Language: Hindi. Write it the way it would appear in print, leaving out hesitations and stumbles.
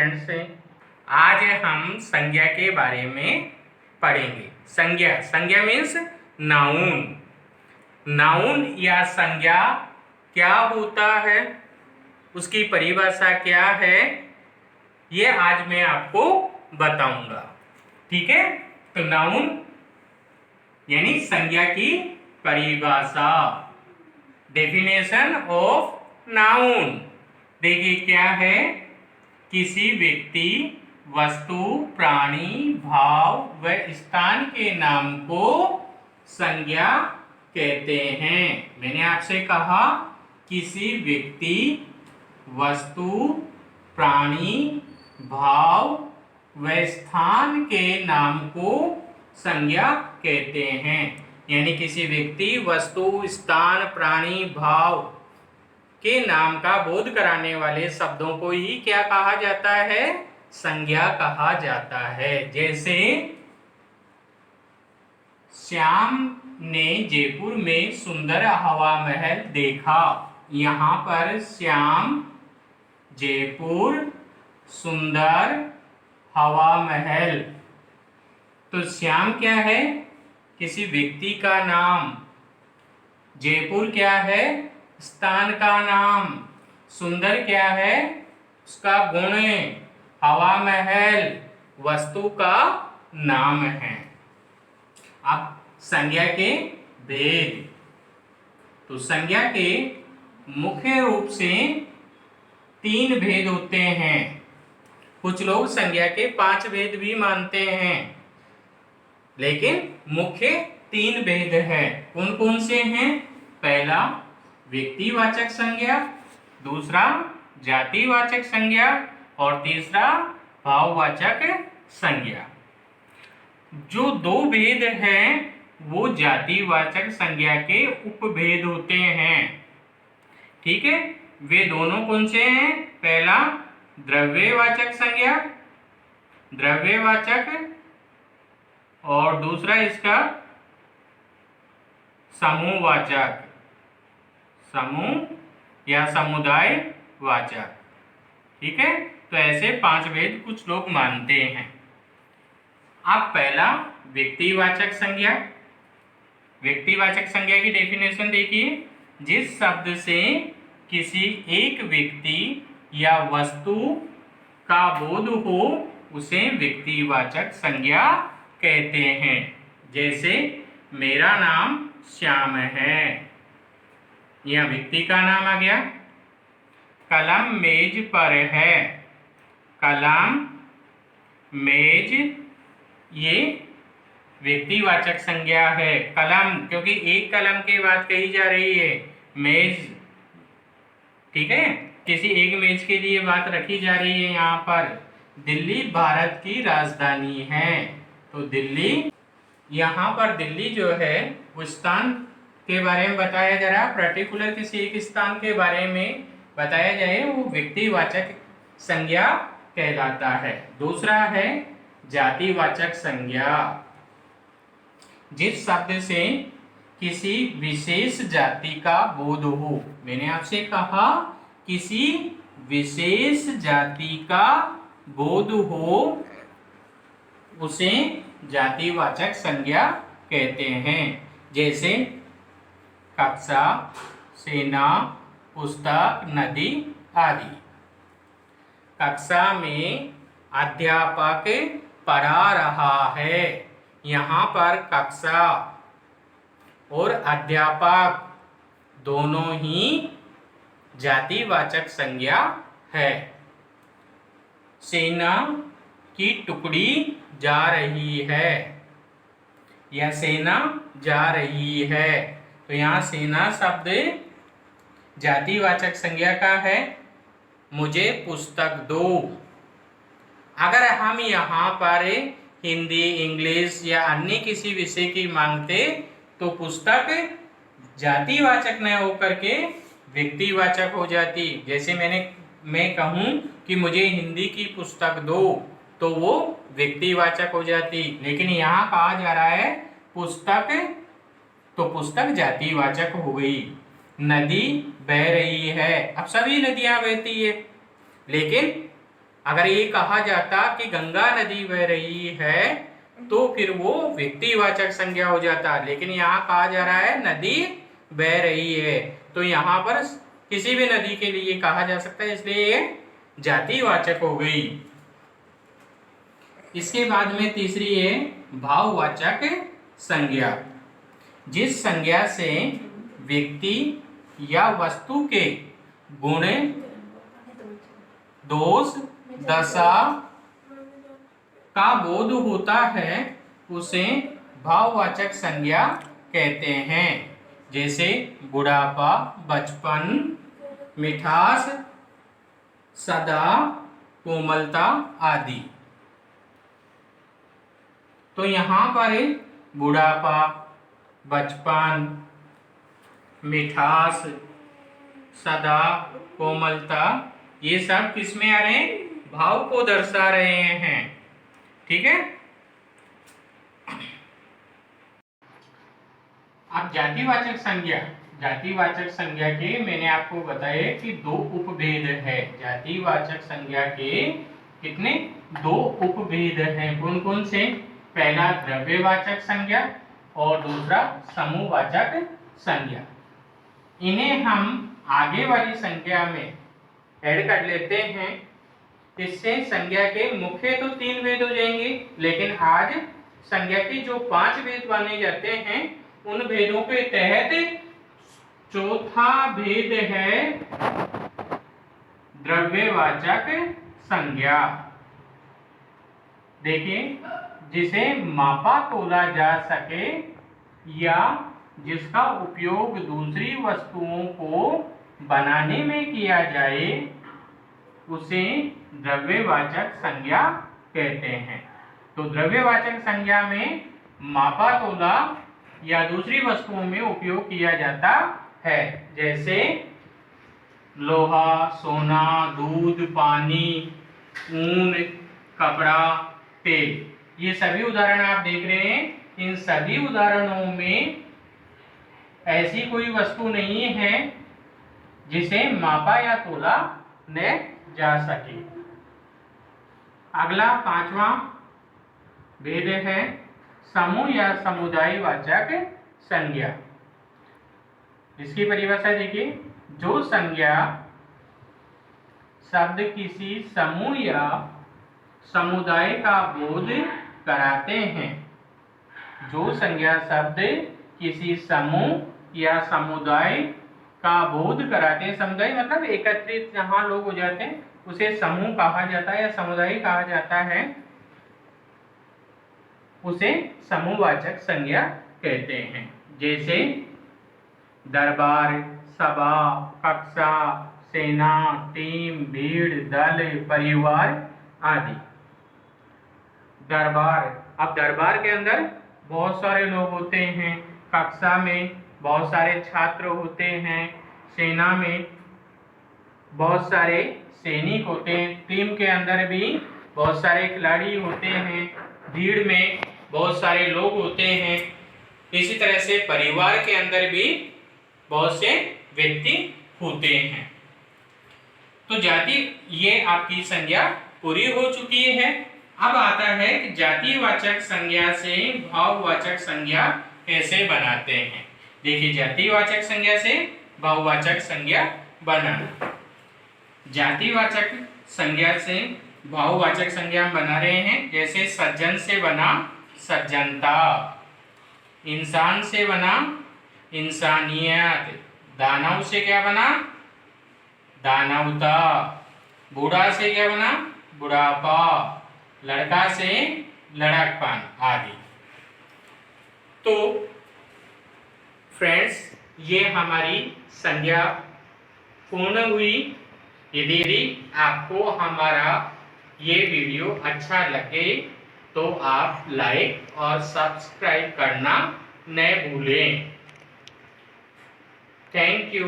फ्रेंड्स, आज हम संज्ञा के बारे में पढ़ेंगे। संज्ञा मीन्स नाउन। नाउन या संज्ञा क्या होता है, उसकी परिभाषा क्या है, ये आज मैं आपको बताऊंगा। ठीक है, तो नाउन यानी संज्ञा की परिभाषा, डेफिनेशन ऑफ नाउन। देखिए क्या है, किसी व्यक्ति, वस्तु, प्राणी, भाव व स्थान के नाम को संज्ञा कहते हैं। मैंने आपसे कहा किसी व्यक्ति, वस्तु, प्राणी, भाव व स्थान के नाम को संज्ञा कहते हैं। यानी किसी व्यक्ति, वस्तु, स्थान, प्राणी, भाव के नाम का बोध कराने वाले शब्दों को ही क्या कहा जाता है, संज्ञा कहा जाता है। जैसे श्याम ने जयपुर में सुंदर हवा महल देखा। यहाँ पर श्याम, जयपुर, सुंदर हवा महल। तो श्याम क्या है, किसी व्यक्ति का नाम। जयपुर क्या है, स्थान का नाम। सुंदर क्या है, उसका गुण। हवा महल वस्तु का नाम है। अब संज्ञा के भेद। तो संज्ञा के मुख्य रूप से 3 भेद होते हैं। कुछ लोग संज्ञा के 5 भेद भी मानते हैं, लेकिन मुख्य 3 भेद है। कौन कौन से हैं? पहला व्यक्तिवाचक संज्ञा, दूसरा जातिवाचक संज्ञा और तीसरा भाववाचक संज्ञा। जो 2 भेद हैं वो जातिवाचक संज्ञा के उपभेद होते हैं। ठीक है, वे दोनों कौन से हैं? पहला द्रव्यवाचक संज्ञा, द्रव्यवाचक, और दूसरा इसका समूहवाचक, समूह या समुदाय वाचक। ठीक है, तो ऐसे 5 भेद कुछ लोग मानते हैं। अब पहला व्यक्तिवाचक संज्ञा। व्यक्तिवाचक संज्ञा की डेफिनेशन देखिए, जिस शब्द से किसी एक व्यक्ति या वस्तु का बोध हो उसे व्यक्तिवाचक संज्ञा कहते हैं। जैसे मेरा नाम श्याम है, यह व्यक्ति का नाम आ गया। कलम मेज पर है, कलम, मेज, ये व्यक्तिवाचक संज्ञा है। कलम क्योंकि एक कलम की बात कही जा रही है। मेज, ठीक है, किसी एक मेज के लिए बात रखी जा रही है। यहाँ पर दिल्ली भारत की राजधानी है, तो दिल्ली, यहाँ पर दिल्ली जो है वो स्थान के बारे में बताया जा रहा है। पर्टिकुलर किसी एक स्थान के बारे में बताया जाए वो व्यक्तिवाचक संज्ञा कहलाता है। दूसरा है जातिवाचक संज्ञा। जिस शब्द से किसी विशेष जाति का बोध हो। मैंने आपसे कहा किसी विशेष जाति का बोध हो उसे जातिवाचक संज्ञा कहते हैं। जैसे कक्षा, सेना, पुस्तक, नदी आदि। कक्षा में अध्यापक पढ़ा रहा है। यहाँ पर कक्षा और अध्यापक दोनों ही जातिवाचक संज्ञा है। सेना की टुकड़ी जा रही है, या सेना जा रही है, तो यहाँ सेना शब्द जातिवाचक संज्ञा का है। मुझे पुस्तक दो। अगर हम यहाँ पर हिंदी, इंग्लिश या अन्य किसी विषय की मांगते तो पुस्तक जातिवाचक न होकर के व्यक्तिवाचक हो जाती। जैसे मैं कहूँ कि मुझे हिंदी की पुस्तक दो, तो वो व्यक्तिवाचक हो जाती। लेकिन यहाँ कहा जा रहा है पुस्तक, तो पुस्तक जातिवाचक हो गई। नदी बह रही है, अब सभी नदियाँ बहती है, लेकिन अगर ये कहा जाता कि गंगा नदी बह रही है तो फिर वो व्यक्तिवाचक संज्ञा हो जाता, लेकिन यहाँ कहा जा रहा है नदी बह रही है, तो यहाँ पर किसी भी नदी के लिए कहा जा सकता है, इसलिए ये जातिवाचक हो गई। इसके बाद में तीसरी है भाववाचक संज्ञा। जिस संज्ञा से व्यक्ति या वस्तु के गुण, दोष, दशा का बोध होता है उसे भाववाचक संज्ञा कहते हैं। जैसे बुढ़ापा, बचपन, मिठास, सदा, कोमलता आदि। तो यहाँ पर बुढ़ापा, बचपन, मिठास, सदा, कोमलता, ये सब किस में आ रहे हैं? भाव को दर्शा रहे हैं। ठीक है। अब जातिवाचक संज्ञा, जातिवाचक संज्ञा के मैंने आपको बताया कि दो उपभेद है। जातिवाचक संज्ञा के कितने? दो उपभेद हैं। कौन कौन से? पहला द्रव्यवाचक संज्ञा और दूसरा समूहवाचक संज्ञा। इन्हें हम आगे वाली संज्ञा में ऐड कर लेते हैं। इससे संज्ञा के मुख्य तो 3 भेद हो जाएंगे, लेकिन आज संज्ञा के जो 5 भेद माने जाते हैं उन भेदों के तहत चौथा भेद है द्रव्यवाचक संज्ञा। देखिए, जिसे मापा तोला जा सके या जिसका उपयोग दूसरी वस्तुओं को बनाने में किया जाए उसे द्रव्यवाचक संज्ञा कहते हैं। तो द्रव्यवाचक संज्ञा में मापा तोला या दूसरी वस्तुओं में उपयोग किया जाता है, जैसे लोहा, सोना, दूध, पानी, ऊन, कपड़ा, तेल। ये सभी उदाहरण आप देख रहे हैं। इन सभी उदाहरणों में ऐसी कोई वस्तु नहीं है जिसे मापा या तोला न जा सके। अगला 5वां भेद है समूह या समुदाय वाचक संज्ञा। इसकी परिभाषा देखिए, जो संज्ञा शब्द किसी समूह या समुदाय का बोध कराते हैं। जो संज्ञा शब्द किसी समूह या समुदाय का बोध कराते हैं। समुदाय मतलब एकत्रित जहां लोग हो जाते हैं उसे समूह कहा जाता है या समुदाय कहा जाता है, उसे समूहवाचक संज्ञा कहते हैं। जैसे दरबार, सभा, कक्षा, सेना, टीम, भीड़, दल, परिवार आदि। दरबार, अब दरबार के अंदर बहुत सारे लोग होते हैं, कक्षा में बहुत सारे छात्र होते हैं, सेना में बहुत सारे सैनिक होते हैं, टीम के अंदर भी बहुत सारे खिलाड़ी होते हैं, भीड़ में बहुत सारे लोग होते हैं। इसी तरह से परिवार के अंदर भी बहुत से व्यक्ति होते हैं। तो जाति, ये आपकी संज्ञा पूरी हो चुकी है। अब आता है कि जातिवाचक संज्ञा से भाववाचक संज्ञा कैसे बनाते हैं। देखिए, जातिवाचक संज्ञा से भाववाचक संज्ञा बनाना। जातिवाचक संज्ञा से भाववाचक संज्ञा बना रहे हैं। जैसे सज्जन से बना सज्जनता, इंसान से बना इंसानियत, दानव से क्या बना? दानवता, बूढ़ा से क्या बना? बुढ़ापा, लड़का से लड़कपन आदि। तो फ्रेंड्स, ये हमारी संज्ञा पूर्ण हुई। यदि आपको हमारा ये वीडियो अच्छा लगे तो आप लाइक और सब्सक्राइब करना न भूलें। Thank you.